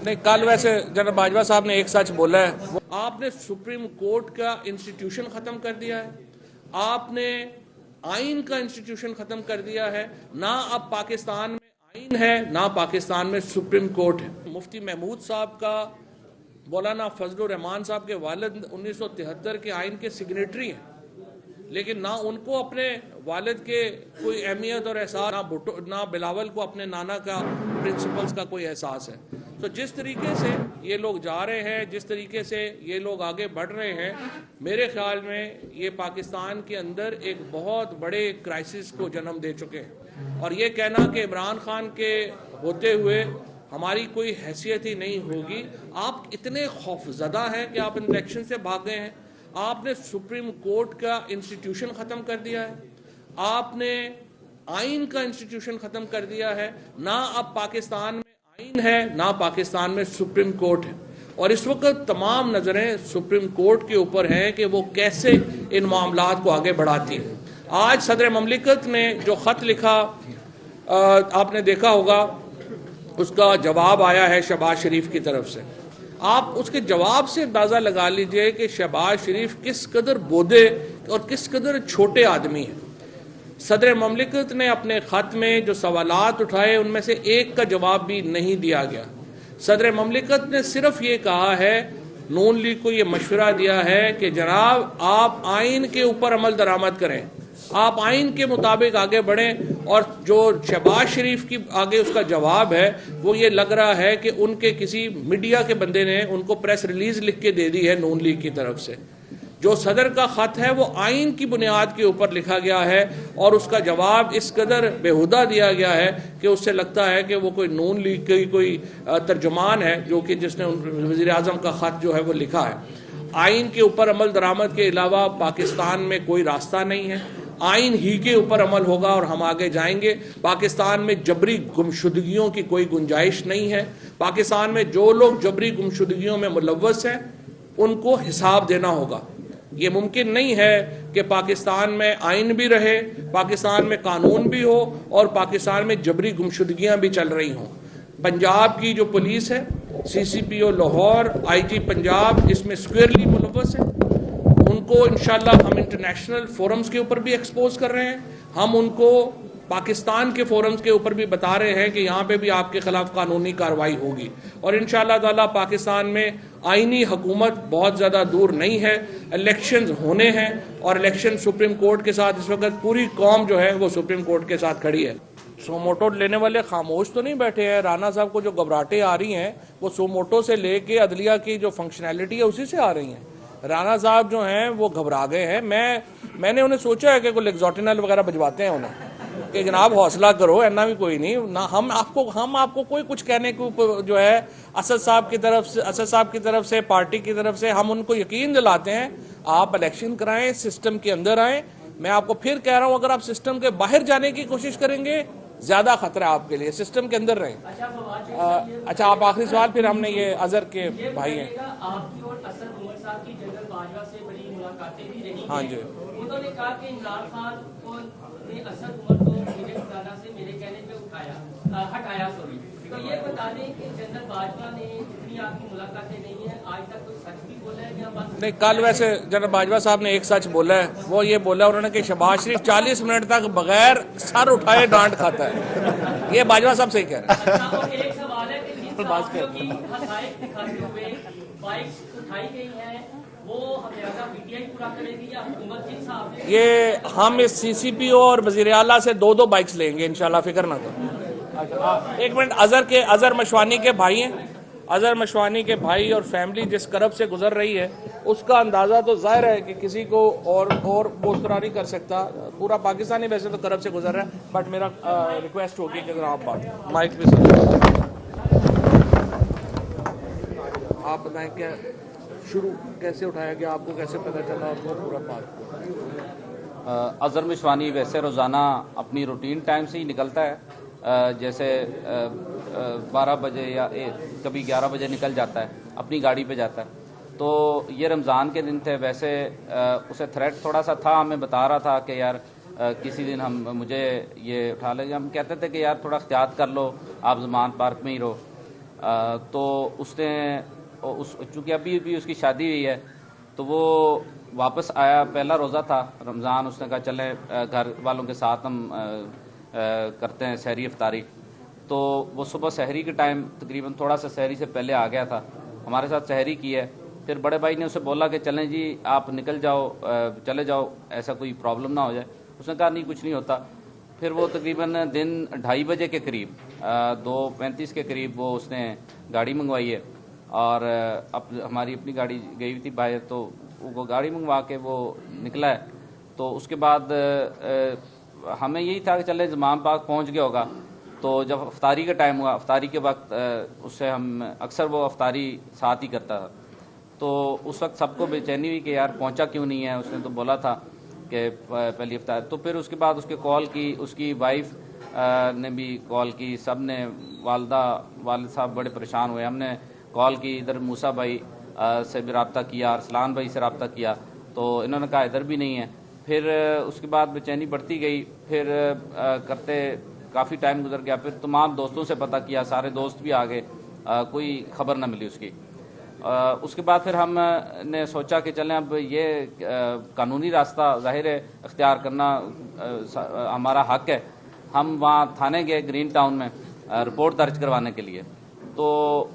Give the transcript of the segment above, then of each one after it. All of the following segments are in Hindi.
नहीं, कल वैसे जनरल बाजवा साहब ने एक सच बोला है। आपने सुप्रीम कोर्ट का इंस्टीट्यूशन खत्म कर दिया है, आपने आइन का इंस्टीट्यूशन खत्म कर दिया है। ना अब पाकिस्तान में आइन है, ना पाकिस्तान में सुप्रीम कोर्ट है। मुफ्ती महमूद साहब का मौलाना फजलुर रहमान साहब के वालिद 1973 के आइन के सिग्नेटरी हैं, लेकिन ना उनको अपने वालिद के कोई अहमियत और एहसास, ना भुट्टो ना बिलावल को अपने नाना का प्रिंसिपल्स का कोई एहसास है। तो जिस तरीके से ये लोग जा रहे हैं, जिस तरीके से ये लोग आगे बढ़ रहे हैं, मेरे ख्याल में ये पाकिस्तान के अंदर एक बहुत बड़े क्राइसिस को जन्म दे चुके हैं। और ये कहना कि इमरान खान के होते हुए हमारी कोई हैसियत ही नहीं होगी, आप इतने खौफजदा हैं कि आप इलेक्शन से भाग गए हैं। आपने सुप्रीम कोर्ट का इंस्टीट्यूशन खत्म कर दिया है, आपने आइन का इंस्टीट्यूशन खत्म कर दिया है। ना अब पाकिस्तान में आइन है, ना पाकिस्तान में सुप्रीम कोर्ट है। और इस वक्त तमाम नजरें सुप्रीम कोर्ट के ऊपर हैं कि वो कैसे इन मामलात को आगे बढ़ाती है। आज सदर ममलिकत ने जो खत लिखा, आपने देखा होगा, उसका जवाब आया है शहबाज शरीफ की तरफ से। आप उसके जवाब से अंदाजा लगा लीजिए कि शहबाज शरीफ किस कदर बोधे और किस कदर छोटे आदमी हैं। सदर ममलिकत ने अपने खत में जो सवालात उठाए उनमें से एक का जवाब भी नहीं दिया गया। सदर ममलिकत ने सिर्फ ये कहा है, नून लीग को ये मशवरा दिया है कि जनाब आप आइन के ऊपर अमल दरामद करें, आप आइन के मुताबिक आगे बढ़ें। और जो शहबाज शरीफ की आगे उसका जवाब है वो ये लग रहा है कि उनके किसी मीडिया के बंदे ने उनको प्रेस रिलीज लिख के दे दी है नून लीग की तरफ से। जो सदर का खत है वो आइन की बुनियाद के ऊपर लिखा गया है और उसका जवाब इस कदर बेहुदा दिया गया है कि उससे लगता है कि वो कोई नून लीग की कोई तर्जुमान है जो कि जिसने वज़ीर आज़म का खत जो है वो लिखा है। आइन के ऊपर अमल दरामद के अलावा पाकिस्तान में कोई रास्ता नहीं है। आइन ही के ऊपर अमल होगा और हम आगे जाएंगे। पाकिस्तान में जबरी गुमशुदगियों की कोई गुंजाइश नहीं है। पाकिस्तान में जो लोग जबरी गुमशुदगियों में मुलव्वस हैं उनको हिसाब देना होगा। ये मुमकिन नहीं है कि पाकिस्तान में आइन भी रहे, पाकिस्तान में कानून भी हो और पाकिस्तान में जबरी गुमशुदगियां भी चल रही हों। पंजाब की जो पुलिस है, CCPO लाहौर, IG पंजाब, इसमें स्क्वेयरली मुलव्वस है। उनको इंशाल्लाह हम इंटरनेशनल फोरम्स के ऊपर भी एक्सपोज कर रहे हैं। हम उनको पाकिस्तान के फोरम्स के ऊपर भी बता रहे हैं कि यहाँ पे भी आपके खिलाफ कानूनी कार्रवाई होगी। और इंशाल्लाह ताला पाकिस्तान में आईनी हुकूमत बहुत ज़्यादा दूर नहीं है। इलेक्शंस होने हैं और इलेक्शन सुप्रीम कोर्ट के साथ इस वक्त पूरी कौम जो है वो सुप्रीम कोर्ट के साथ खड़ी है। सोमोटो लेने वाले खामोश तो नहीं बैठे हैं। राना साहब को जो घबराहटें आ रही हैं वो सोमोटो से लेके अदलिया की जो फंक्शनैलिटी है उसी से आ रही हैं। राना साहब जो हैं वो घबरा गए हैं। मैंने उन्हें सोचा है कि कोई लेक्सोटिनल वगैरह भिजवाते हैं उन्हें कि जनाब हौसला करो, ऐना भी कोई नहीं ना। हम आपको कोई कुछ कहने को जो है असद साहब की तरफ से पार्टी की तरफ से हम उनको यकीन दिलाते हैं। आप इलेक्शन कराएं, सिस्टम के अंदर आएं। मैं आपको फिर कह रहा हूं, अगर आप सिस्टम के बाहर जाने की कोशिश करेंगे ज्यादा खतरा है आपके लिए। सिस्टम के अंदर रहें। अच्छा, आप आखिरी सवाल, फिर हमने ये अजहर के भाई हैं। आपकी और असद उमर साहब की जनरल बाजवा से बड़ी मुलाकातें भी रही। हाँ जी, उन्होंने कहा कि इमरान खान ने असद उमर को मेरे खजाना से मेरे कहने पे हटाया। तो ये बता दें कि जनरल बाजवा ने जितनी आपकी मुलाकातें नहीं है आज तक कोई सच भी बोला है क्या? नहीं, कल वैसे जनरल बाजवा साहब ने एक सच बोला है। वो ये बोला उन्होंने कि शहबाज शरीफ 40 मिनट तक बगैर सर उठाए डांट खाता है। ये बाजवा साहब सही कह रहे हैं। एक सवाल है कि जिन साथियों की हदायत दिखाते हुए बाइक्स उठाई गई हैं वो हमेशा PTI पूरा करेगी या हुकूमत जिन साहब ने? ये हम इस CCPO और वज़ीर आला से 2-2 बाइक्स लेंगे इंशाल्लाह, फिक्र ना करो। एक मिनट, अजहर मशवानी के भाई हैं। अजहर मशवानी के भाई और फैमिली जिस करब से गुजर रही है उसका अंदाज़ा तो जाहिर है कि किसी को और वो उस तरह नहीं कर सकता। पूरा पाकिस्तान ही वैसे तो करब से गुजर रहा है। बट मेरा रिक्वेस्ट होगी कि अगर आप बात माइक पे आप बताएं क्या शुरू कैसे उठाया गया, आपको कैसे पता चला, आपको पूरा बात। अजहर मशवानी वैसे रोज़ाना अपनी रूटीन टाइम से ही निकलता है। जैसे 12 बजे या कभी 11 बजे निकल जाता है, अपनी गाड़ी पे जाता है। तो ये रमज़ान के दिन थे। वैसे उसे थ्रेट थोड़ा सा था, हमें बता रहा था कि यार किसी दिन मुझे ये उठा लेंगे। हम कहते थे कि यार थोड़ा एहतियात कर लो, आप ज़मान पार्क में ही रहो। तो उसने चूँकि अभी भी उसकी शादी हुई है तो वो वापस आया, पहला रोज़ा था रमज़ान, उसने कहा चलें घर वालों के साथ हम करते हैं सहरी इफ्तारी। तो वो सुबह सहरी के टाइम तकरीबन थोड़ा सा सहरी से पहले आ गया था, हमारे साथ सहरी की है। फिर बड़े भाई ने उसे बोला कि चलें जी आप निकल जाओ, चले जाओ, ऐसा कोई प्रॉब्लम ना हो जाए। उसने कहा नहीं कुछ नहीं होता। फिर वो तकरीबन दिन 2:30 बजे के करीब 2:35 के करीब वो उसने गाड़ी मंगवाई है और हमारी अपनी गाड़ी गई हुई थी बाहर, तो वो गाड़ी मंगवा के वो निकला है। तो उसके बाद हमें यही था कि चले जमाम पाक पहुंच गया होगा। तो जब अफ्तारी का टाइम हुआ, अफ्तारी के वक्त उससे हम अक्सर वो अफ्तारी साथ ही करता था, तो उस वक्त सबको बेचैनी हुई कि यार पहुंचा क्यों नहीं है। उसने तो बोला था कि पहली अफ्तार। तो फिर उसके बाद उसके कॉल की, उसकी वाइफ ने भी कॉल की, सब ने, वालिद साहब बड़े परेशान हुए। हमने कॉल की, इधर मूसा भाई से भी रब्ता किया, अरसलान भाई से रब्ता किया, तो इन्होंने कहा इधर भी नहीं है। फिर उसके बाद बेचैनी बढ़ती गई। फिर करते काफ़ी टाइम गुजर गया। फिर तमाम दोस्तों से पता किया, सारे दोस्त भी आ गए, कोई खबर ना मिली उसकी। उसके बाद फिर हमने सोचा कि चलें अब ये कानूनी रास्ता ज़ाहिर है अख्तियार करना हमारा हक है। हम वहाँ थाने गए ग्रीन टाउन में रिपोर्ट दर्ज करवाने के लिए। तो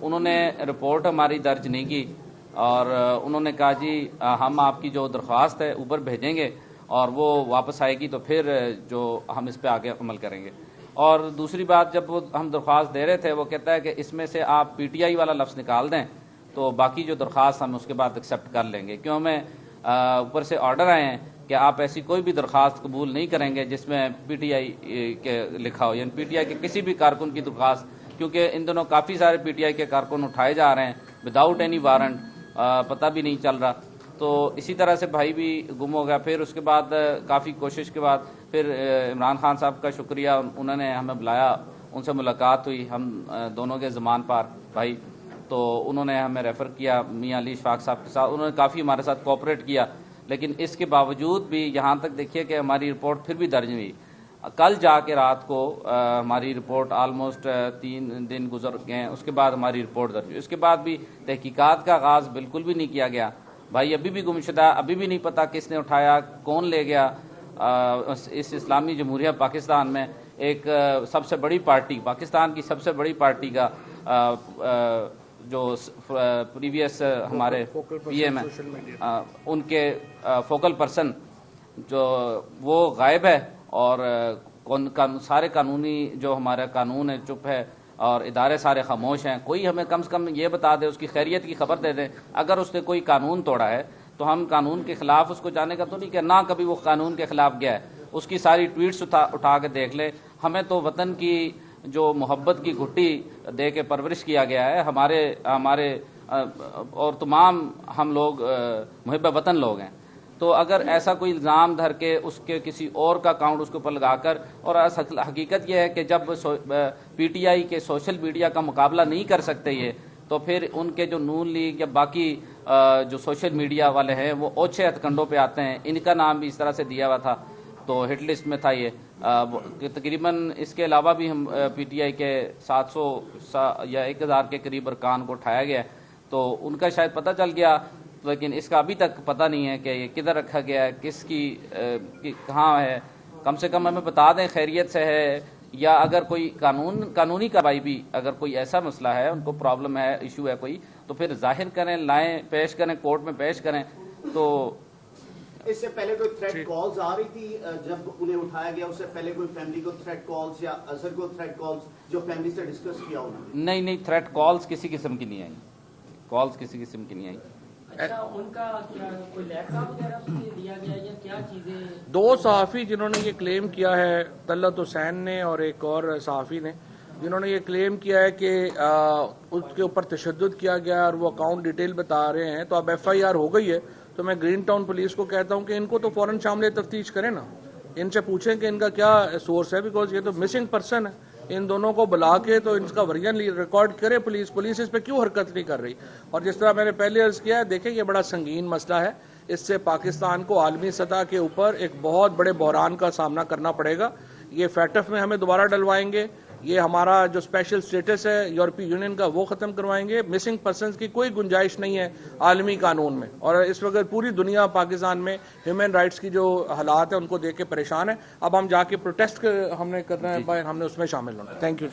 उन्होंने रिपोर्ट हमारी दर्ज नहीं की और उन्होंने कहा जी हम आपकी जो दरख्वास्त है ऊपर भेजेंगे और वो वापस आएगी तो फिर जो हम इस पर आगे अमल करेंगे। और दूसरी बात, जब वो हम दरख्वास्त दे रहे थे वो कहता है कि इसमें से आप PTI वाला लफ्ज़ निकाल दें तो बाकी जो दरख्वास्त हम उसके बाद एक्सेप्ट कर लेंगे, क्यों हमें ऊपर से ऑर्डर आए हैं कि आप ऐसी कोई भी दरख्वास्त कबूल नहीं करेंगे जिसमें PTI के लिखा हो, यानी PTI के किसी भी कारकुन की दरख्वास्त, क्योंकि इन दिनों काफ़ी सारे PTI के कारकुन उठाए जा रहे हैं विदाउट एनी वारंट, पता भी नहीं चल रहा। तो इसी तरह से भाई भी गुम हो गया। फिर उसके बाद काफ़ी कोशिश के बाद फिर इमरान खान साहब का शुक्रिया, उन्होंने हमें बुलाया, उनसे मुलाकात हुई, हम दोनों के ज़मान पार भाई, तो उन्होंने हमें रेफ़र किया मियां अली इशफाक साहब के साथ। उन्होंने काफ़ी हमारे साथ कोऑपरेट किया, लेकिन इसके बावजूद भी यहाँ तक देखिए कि हमारी रिपोर्ट फिर भी दर्ज हुई। कल जाके रात को हमारी रिपोर्ट ऑलमोस्ट 3 दिन गुजर गए, उसके बाद हमारी रिपोर्ट दर्ज हुई। उसके बाद भी तहकीकात का आगाज़ बिल्कुल भी नहीं किया गया। भाई अभी भी गुमशुदा, अभी भी नहीं पता किसने उठाया, कौन ले गया। इस इस्लामी जमहूरिया पाकिस्तान में एक सबसे बड़ी पार्टी, पाकिस्तान की सबसे बड़ी पार्टी का जो प्रीवियस हमारे PM हैं उनके फोकल पर्सन जो वो गायब है और सारे कानूनी जो हमारा कानून है चुप है और इदारे सारे खामोश हैं। कोई हमें कम से कम ये बता दे, उसकी खैरियत की खबर दे दें। अगर उसने कोई कानून तोड़ा है तो हम कानून के खिलाफ उसको जाने का तो नहीं कि ना कभी वो कानून के खिलाफ गया है, उसकी सारी ट्वीट्स उठा के देख ले। हमें तो वतन की जो मोहब्बत की घुट्टी दे के परवरिश किया गया है, हमारे और तमाम हम लोग मुहिब वतन लोग हैं। तो अगर ऐसा कोई इल्ज़ाम धर के उसके किसी और का अकाउंट उसके ऊपर लगाकर, और हकीकत यह है कि जब PTI के सोशल मीडिया का मुकाबला नहीं कर सकते ये, तो फिर उनके जो नून लीग या बाकी जो सोशल मीडिया वाले हैं वो ओछे हथकंडों पे आते हैं। इनका नाम भी इस तरह से दिया हुआ था, तो हिट लिस्ट में था ये। तकरीबन इसके अलावा भी हम PTI के 700 या 1000 के करीब अरकान को उठाया गया, तो उनका शायद पता चल गया, लेकिन इसका अभी तक पता नहीं है कि ये किधर रखा गया है, किसकी कहाँ है। कम से कम हमें बता दें खैरियत से है, या अगर कोई कानूनी कार्रवाई भी, अगर कोई ऐसा मसला है, उनको प्रॉब्लम है, इशू है कोई, तो फिर जाहिर करें, लाएं, पेश करें, कोर्ट में पेश करें। तो इससे पहले कोई थ्रेट कॉल्स आ रही थी जब उन्हें उठाया गया, उससे पहले कोई फैमिली को थ्रेट कॉल्स या अजहर को थ्रेट कॉल्स जो फैमिली से डिस्कस किया उन्होंने? नहीं, थ्रेट कॉल्स किसी किस्म की नहीं आई, कॉल्स किसी किस्म की नहीं आई। अच्छा, उनका क्या कोई लैपटॉप वगैरह दिया गया या क्या चीजें? 2 सहाफ़ी जिन्होंने ये क्लेम किया है, तलत हुसैन ने और एक और सहाफ़ी ने, जिन्होंने ये क्लेम किया है कि उसके ऊपर तशद्दुद किया गया और वो अकाउंट डिटेल बता रहे हैं। तो अब FIR हो गई है, तो मैं ग्रीन टाउन पुलिस को कहता हूं कि इनको तो फौरन शामिल तफ्तीश करें ना, इनसे पूछें कि इनका क्या सोर्स है, बिकॉज ये तो मिसिंग पर्सन है। इन दोनों को बुला के तो इनका वर्जन रिकॉर्ड करे पुलिस इस पे क्यों हरकत नहीं कर रही। और जिस तरह मैंने पहले अर्ज किया है, देखें ये बड़ा संगीन मसला है, इससे पाकिस्तान को आलमी सतह के ऊपर एक बहुत बड़े बहरान का सामना करना पड़ेगा। ये फैटफ में हमें दोबारा डलवाएंगे, ये हमारा जो स्पेशल स्टेटस है यूरोपीय यूनियन का वो ख़त्म करवाएंगे। मिसिंग पर्सनस की कोई गुंजाइश नहीं है आलमी कानून में, और इस वक्त पूरी दुनिया पाकिस्तान में ह्यूमन राइट्स की जो हालात है उनको देख के परेशान है। अब हम जाके प्रोटेस्ट हमने करना है, हमने उसमें शामिल होना है। Thank you.